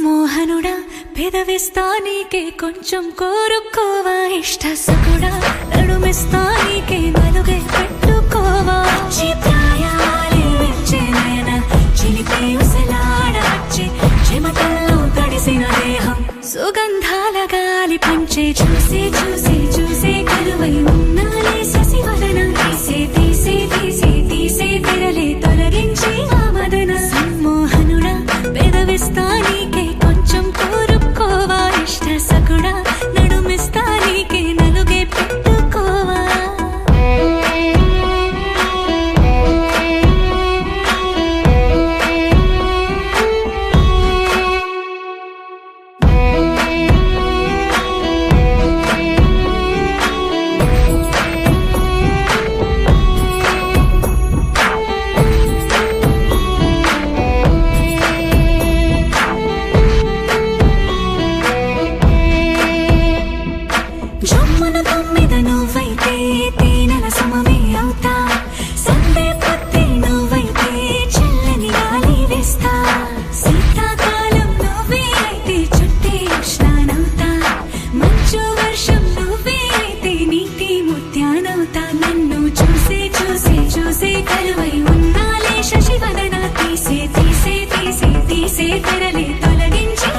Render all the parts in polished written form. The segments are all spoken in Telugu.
సమ్మోహనుడా పెదవిస్తా నీకే కొంచెం కోరుకోవా ఇష్ట సకుడా నడుమిస్తా నీకే నలుగే పెట్టుకోవా చిత్రాయాలే విచ్చే నయన చిలిపే ఉసలాడచ్చే చెమటల్లో తడిసిన దేహం సుగంధాల గాలి పంచే చూసే చూసే చూసే కలువై ఉన్నాలే శశివదన తీసే తీసే తీసే తీసే తెరలే తొలగించి ఆ మదన సమ్మోహనుడా పెదవిస్తా నీకే కొంచెం కోరుకోవా ఇష్ట సకుడా నడుమిస్తా నీకే నలుగే పెట్టుకోవా జమ్మున తొమ్మిద నువ్వైతే తేనెల సమమే అవుతా సందే పత్తి నువ్వైతే చల్లని గాలి వేస్తా శీతాకాలం నువ్వే అయితే చుట్టే ఉష్ణానవుతా మంచు వర్షం నువ్వే అయితే నీటి ముత్యానవుతా నన్ను చూసే చూసే చూసే కలువై ఉన్నాలే శశివదన తీసే తీసే తీసే తీసే తెరలే తొలగించి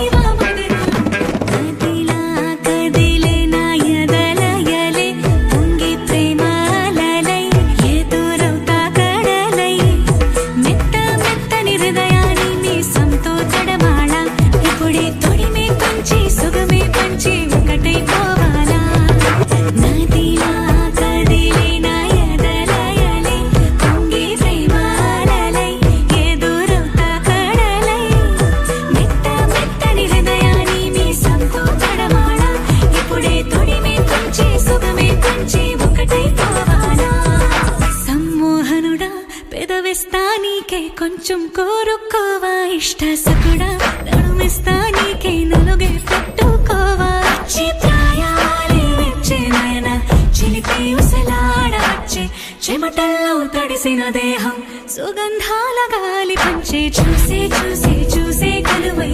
నీకే కొంచెం కోరుకోవా ఇష్ట సకుడా నడుమిస్తా నీకే నలుగే పెట్టుకోవా చిత్రాయాలే విచ్చే నయన చిలిపి ఉసలాడచ్చే చెమటల్లో తడిసిన దేహం సుగంధాల గాలి పంచే చూసే చూసే చూసే కలువై